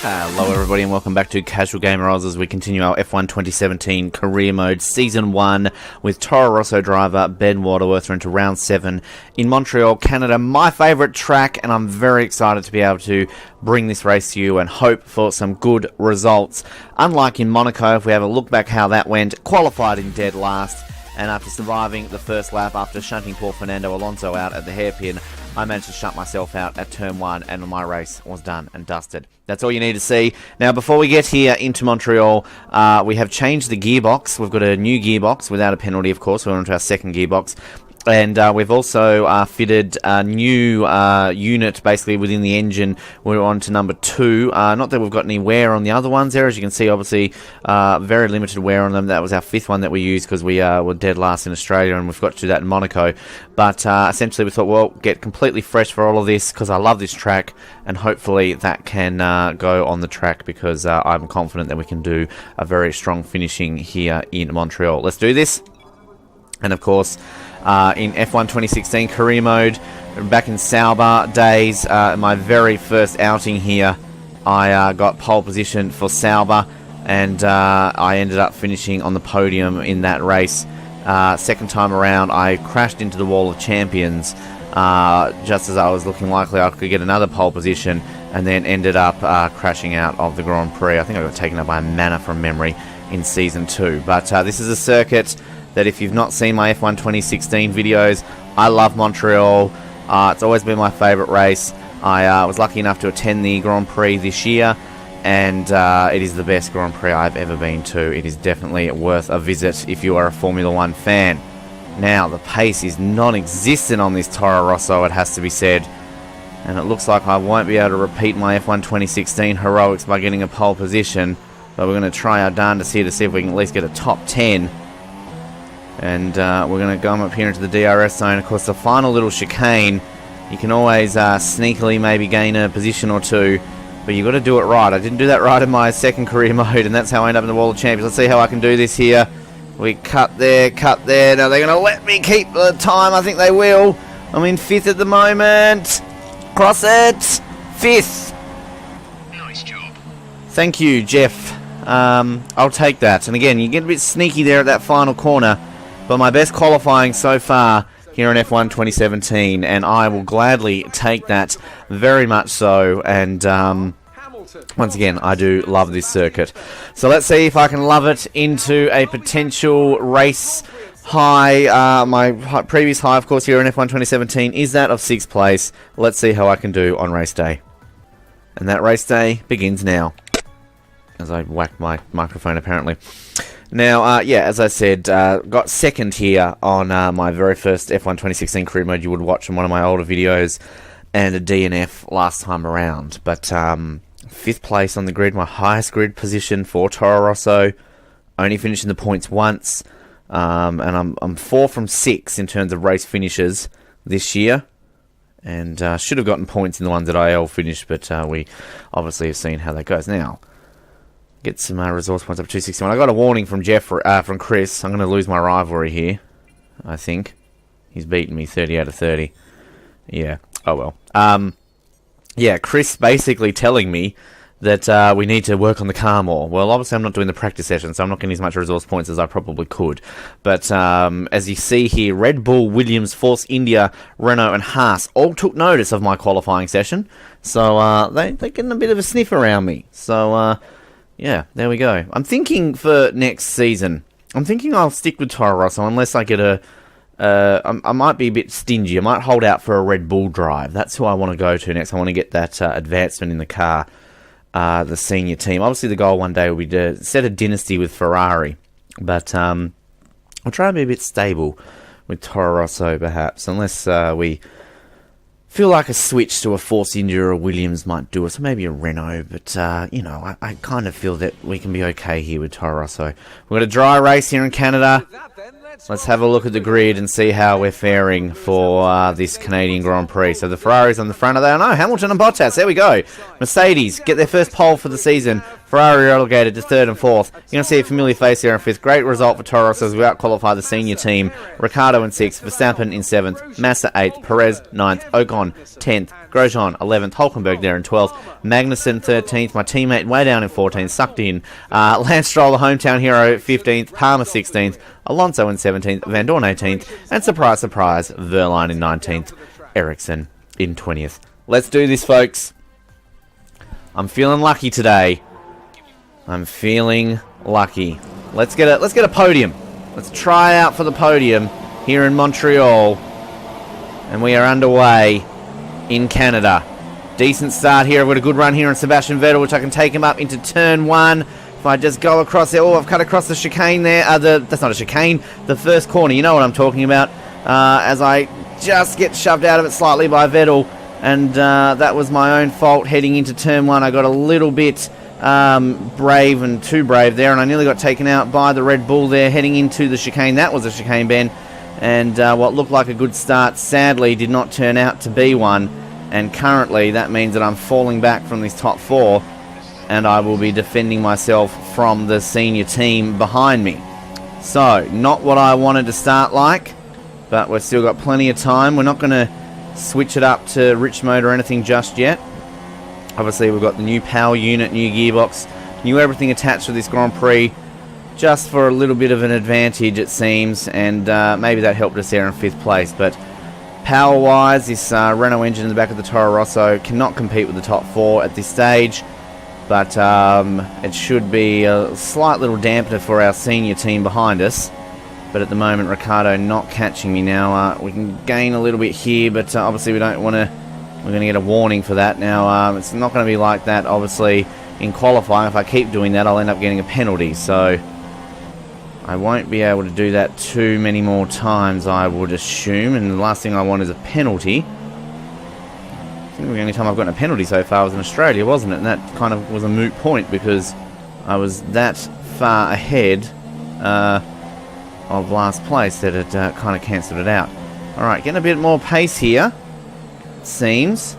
Hello everybody and welcome back to Casual Gamer Oz as we continue our F1 2017 Career Mode Season 1 with Toro Rosso driver Ben Waterworth. We're into round 7 in Montreal, Canada, my favourite track, and I'm very excited to be able to bring this race to you and hope for some good results. Unlike in Monaco, if we have a look back how that went, qualified in dead last, and after surviving the first lap after shunting poor Fernando Alonso out at the hairpin, I managed to shunt myself out at turn 1 and my race was done and dusted. That's all you need to see. Now, before we get here into Montreal, we have changed the gearbox. We've got a new gearbox without a penalty, of course. We're onto our second gearbox. And we've also fitted a new unit basically within the engine. We're on to number 2. Not that we've got any wear on the other ones there. As you can see, obviously, very limited wear on them. That was our 5th one that we used because we were dead last in Australia, and we've got to do that in Monaco. But essentially we thought, well, get completely fresh for all of this because I love this track, and hopefully that can go on the track because I'm confident that we can do a very strong finishing here in Montreal. Let's do this. And of course, in F1 2016 career mode, back in Sauber days, my very first outing here, I got pole position for Sauber, and I ended up finishing on the podium in that race. Second time around, I crashed into the wall of champions just as I was looking likely I could get another pole position, and then ended up crashing out of the Grand Prix. I think I got taken up by a manor from memory in Season 2. But this is a circuit that if you've not seen my F1 2016 videos, I love Montreal. It's always been my favourite race. I was lucky enough to attend the Grand Prix this year, and it is the best Grand Prix I've ever been to. It is definitely worth a visit if you are a Formula 1 fan. Now, the pace is non-existent on this Toro Rosso, it has to be said, and it looks like I won't be able to repeat my F1 2016 heroics by getting a pole position, but we're going to try our darndest here to see if we can at least get a top 10. And we're going to go up here into the DRS zone. Of course, the final little chicane, you can always sneakily maybe gain a position or two, but you've got to do it right. I didn't do that right in my second career mode, and that's how I end up in the Wall of Champions. Let's see how I can do this here. We cut there, cut there. Now they're going to let me keep the time. I think they will. I'm in 5th at the moment. Cross it. 5th. Nice job. Thank you, Jeff. I'll take that. And again, you get a bit sneaky there at that final corner. But my best qualifying so far here in F1 2017, and I will gladly take that, very much so. And once again, I do love this circuit. So let's see if I can love it into a potential race high. My previous high, of course, here in F1 2017 is that of 6th place. Let's see how I can do on race day. And that race day begins now. As I whack my microphone, apparently. Now, yeah, as I said, got second here on my very first F1 2016 career mode you would watch in one of my older videos, and a DNF last time around. But 5th place on the grid, my highest grid position for Toro Rosso, only finishing the points once, and I'm 4 from 6 in terms of race finishes this year, and should have gotten points in the ones that I all finished, but we obviously have seen how that goes. Now, get some resource points up to 261. I got a warning from from Chris. I'm going to lose my rivalry here, I think. He's beaten me 30 out of 30. Yeah, oh well. Yeah, Chris basically telling me that we need to work on the car more. Well, obviously I'm not doing the practice session, so I'm not getting as much resource points as I probably could. But as you see here, Red Bull, Williams, Force India, Renault and Haas all took notice of my qualifying session. So they're getting a bit of a sniff around me. So yeah, there we go. I'm thinking for next season, I'm thinking I'll stick with Toro Rosso unless I get a... I might be a bit stingy. I might hold out for a Red Bull drive. That's who I want to go to next. I want to get that advancement in the car, the senior team. Obviously, the goal one day will be to set a dynasty with Ferrari. But I'll try and be a bit stable with Toro Rosso, perhaps. Unless we feel like a switch to a Force India or a Williams might do us. Maybe a Renault. But, you know, I kind of feel that we can be okay here with Toro Rosso. We've got a dry race here in Canada. Let's have a look at the grid and see how we're faring for this Canadian Grand Prix. So the Ferraris on the front of that. No, Hamilton and Bottas. There we go. Mercedes get their first pole for the season. Ferrari relegated to 3rd and 4th. You're going to see a familiar face here in 5th. Great result for Toro as we out-qualify the senior team. Ricciardo in 6th, Verstappen in 7th, Massa 8th, Perez 9th, Ocon 10th, Grosjean 11th, Hulkenberg there in 12th, Magnussen 13th, my teammate way down in 14th, sucked in. Lance Stroll, the hometown hero, 15th, Palmer 16th, Alonso in 17th, Van Dorn 18th, and surprise, surprise, Verline in 19th, Ericsson in 20th. Let's do this, folks. I'm feeling lucky today. I'm feeling lucky. Let's get a podium. Let's try out for the podium here in Montreal. And we are underway in Canada. Decent start here. I've got a good run here on Sebastian Vettel, which I can take him up into turn 1. If I just go across there. Oh, I've cut across the chicane there. That's not a chicane. The first corner. You know what I'm talking about. As I just get shoved out of it slightly by Vettel. And that was my own fault heading into turn 1. I got a little bit brave and too brave there, and I nearly got taken out by the Red Bull there heading into the chicane. That was a chicane, Ben, and what looked like a good start sadly did not turn out to be one, and currently that means that I'm falling back from this top 4 and I will be defending myself from the senior team behind me. So, not what I wanted to start like, but we've still got plenty of time. We're not going to switch it up to rich mode or anything just yet. Obviously, we've got the new power unit, new gearbox, new everything attached to this Grand Prix, just for a little bit of an advantage, it seems, and maybe that helped us there in 5th place. But power-wise, this Renault engine in the back of the Toro Rosso cannot compete with the top 4 at this stage, but it should be a slight little dampener for our senior team behind us. But at the moment, Ricciardo not catching me now. We can gain a little bit here, but obviously we don't want to. We're going to get a warning for that. Now, it's not going to be like that, obviously, in qualifying. If I keep doing that, I'll end up getting a penalty. So, I won't be able to do that too many more times, I would assume. And the last thing I want is a penalty. I think the only time I've gotten a penalty so far was in Australia, wasn't it? And that kind of was a moot point because I was that far ahead of last place that it kind of cancelled it out. Alright, getting a bit more pace here. Seems,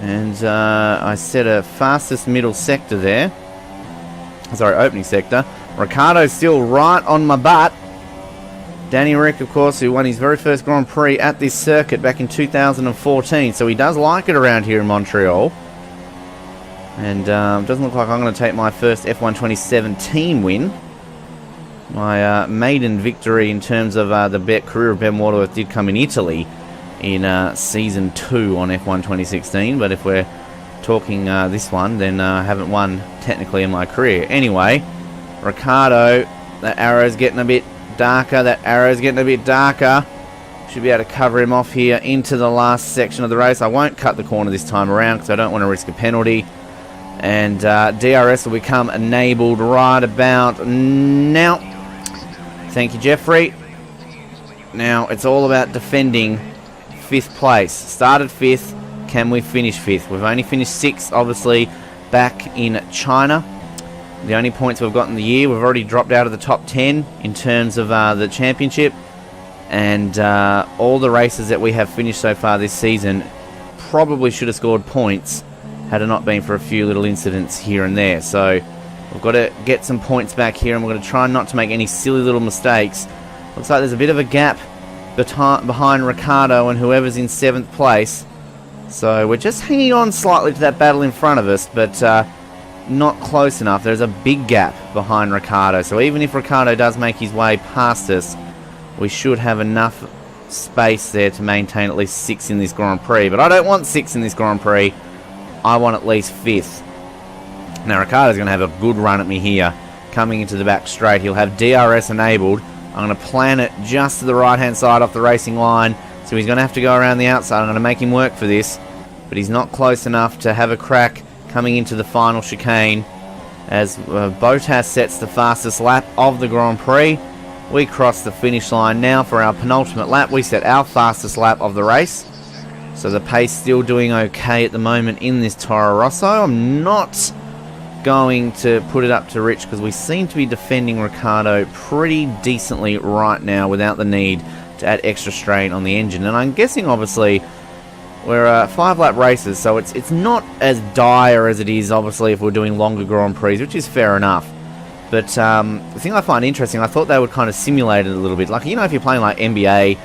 and I set a fastest middle sector there. Sorry, opening sector. Ricciardo's still right on my butt. Danny Rick, of course, who won his very first Grand Prix at this circuit back in 2014, so he does like it around here in Montreal. And doesn't look like I'm going to take my first F1 2017 win. My maiden victory in terms of the career of Ben Waterworth did come in Italy in Season 2 on F1 2016, but if we're talking this one, then I haven't won technically in my career. Anyway, Ricciardo, that arrow's getting a bit darker, should be able to cover him off here into the last section of the race. I won't cut the corner this time around because I don't want to risk a penalty, and DRS will become enabled right about now. Thank you, Jeffrey. Now, it's all about defending 5th place. Started 5th. Can we finish 5th? We've only finished 6th, obviously, back in China. The only points we've got in the year. We've already dropped out of the top 10 in terms of the championship. And all the races that we have finished so far this season probably should have scored points had it not been for a few little incidents here and there. So we've got to get some points back here, and we're going to try not to make any silly little mistakes. Looks like there's a bit of a gap behind Ricciardo and whoever's in 7th place. So we're just hanging on slightly to that battle in front of us, but not close enough. There's a big gap behind Ricciardo. So even if Ricciardo does make his way past us, we should have enough space there to maintain at least 6th in this Grand Prix. But I don't want 6th in this Grand Prix. I want at least 5th. Now Ricciardo's going to have a good run at me here. Coming into the back straight. He'll have DRS enabled. I'm going to plan it just to the right-hand side off the racing line. So he's going to have to go around the outside. I'm going to make him work for this. But he's not close enough to have a crack coming into the final chicane. As Bottas sets the fastest lap of the Grand Prix. We cross the finish line now for our penultimate lap. We set our fastest lap of the race. So the pace still doing okay at the moment in this Toro Rosso. I'm not going to put it up to Rich because we seem to be defending Ricciardo pretty decently right now without the need to add extra strain on the engine. And I'm guessing obviously We're 5-lap races, so it's not as dire as it is, obviously, if we're doing longer Grand Prix, which is fair enough. But the thing I find interesting, I thought they would kind of simulate it a little bit. Like, you know, if you're playing like NBA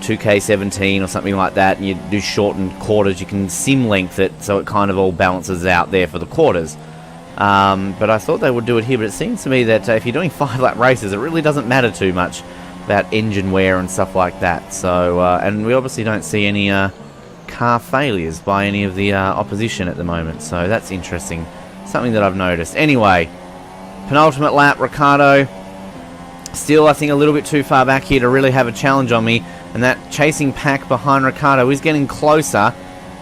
2K17 or something like that, and you do shortened quarters, you can sim length it, so it kind of all balances out there for the quarters. But I thought they would do it here, but it seems to me that if you're doing 5-lap races, it really doesn't matter too much about engine wear and stuff like that. So, and we obviously don't see any car failures by any of the opposition at the moment, so that's interesting. Something that I've noticed. Anyway, penultimate lap, Ricciardo. Still, I think, a little bit too far back here to really have a challenge on me. And that chasing pack behind Ricciardo is getting closer.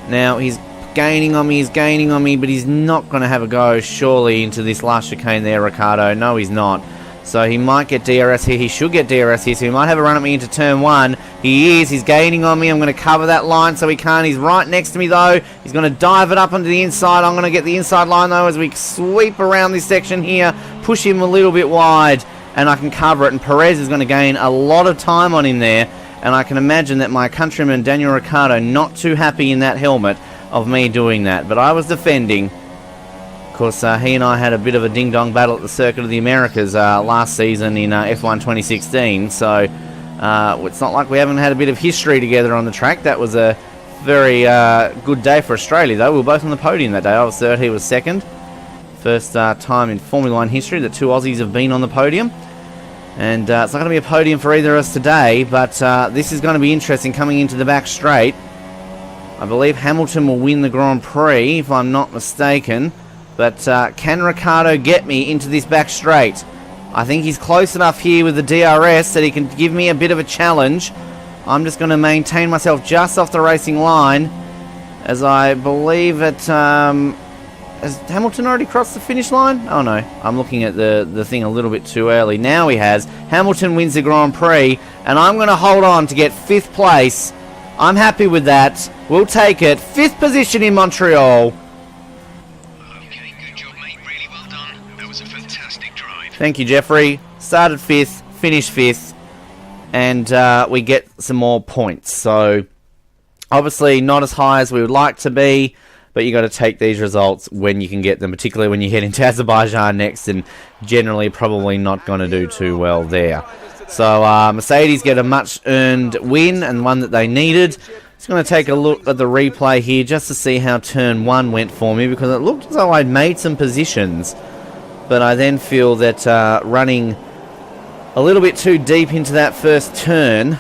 Now, he's gaining on me, but he's not going to have a go, surely, into this last chicane there, Ricciardo. No, he's not. So he might get DRS here. He should get DRS here, so he might have a run at me into turn 1. He is. He's gaining on me. I'm going to cover that line so he can't. He's right next to me, though. He's going to dive it up onto the inside. I'm going to get the inside line, though, as we sweep around this section here. Push him a little bit wide, and I can cover it. And Perez is going to gain a lot of time on him there. And I can imagine that my countryman, Daniel Ricciardo, not too happy in that helmet of me doing that. But I was defending. Of course, he and I had a bit of a ding-dong battle at the Circuit of the Americas last season in F1 2016. So it's not like we haven't had a bit of history together on the track. That was a very good day for Australia, though. We were both on the podium that day. I was third, he was second. First time in Formula 1 history that two Aussies have been on the podium. And it's not going to be a podium for either of us today, but this is going to be interesting coming into the back straight. I believe Hamilton will win the Grand Prix, if I'm not mistaken. But can Ricciardo get me into this back straight? I think he's close enough here with the DRS that he can give me a bit of a challenge. I'm just going to maintain myself just off the racing line, as I believe that... has Hamilton already crossed the finish line? Oh no, I'm looking at the thing a little bit too early. Now he has. Hamilton wins the Grand Prix, and I'm going to hold on to get 5th place. I'm happy with that. We'll take it. 5th position in Montreal. Okay, good job, mate. Really well done. That was a fantastic drive. Thank you, Jeffrey. Started 5th, finished 5th, and we get some more points. So, obviously not as high as we would like to be, but you got to take these results when you can get them, particularly when you head into Azerbaijan next, and generally probably not going to do too well there. So Mercedes get a much-earned win, and one that they needed. Just going to take a look at the replay here just to see how turn 1 went for me, because it looked as though I'd made some positions, but I then feel that running a little bit too deep into that first turn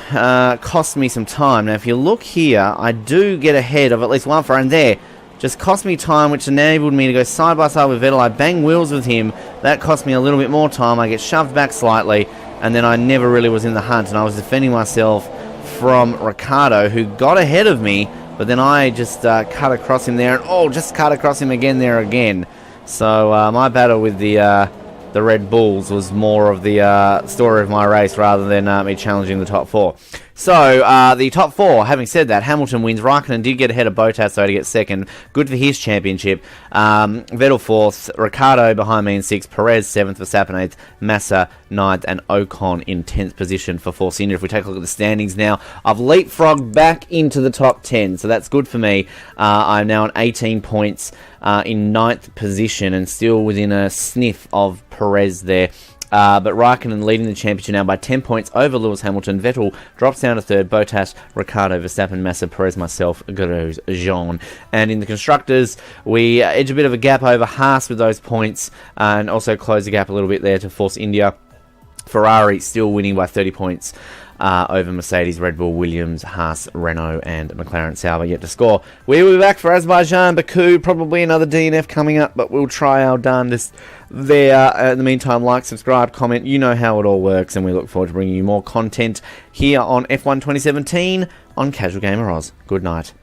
cost me some time. Now, if you look here, I do get ahead of at least one front there. Just cost me time, which enabled me to go side by side with Vettel. I bang wheels with him. That cost me a little bit more time. I get shoved back slightly, and then I never really was in the hunt, and I was defending myself from Ricciardo, who got ahead of me, but then I just cut across him there, and just cut across him again. So my battle with the Red Bulls was more of the story of my race rather than me challenging the top 4. So, the top 4, having said that, Hamilton wins. Raikkonen did get ahead of Bottas, though, to get second. Good for his championship. Vettel 4th, Ricciardo behind me in 6th, Perez 7th, Verstappen 8th, Massa 9th, and Ocon in 10th position for Force India. If we take a look at the standings now, I've leapfrogged back into the top 10, so that's good for me. I'm now on 18 points in 9th position, and still within a sniff of Perez there. But Raikkonen leading the championship now by 10 points over Lewis Hamilton. Vettel drops down to 3rd. Bottas, Ricciardo, Verstappen, Massa, Perez, myself, Grosjean. And in the Constructors, we edge a bit of a gap over Haas with those points, and also close the gap a little bit there to Force India. Ferrari still winning by 30 points over Mercedes, Red Bull, Williams, Haas, Renault, and McLaren Sauber yet to score. We will be back for Azerbaijan, Baku, probably another DNF coming up, but we'll try our darndest there. In the meantime, like, subscribe, comment, you know how it all works, and we look forward to bringing you more content here on F1 2017 on Casual Gamer Oz. Good night.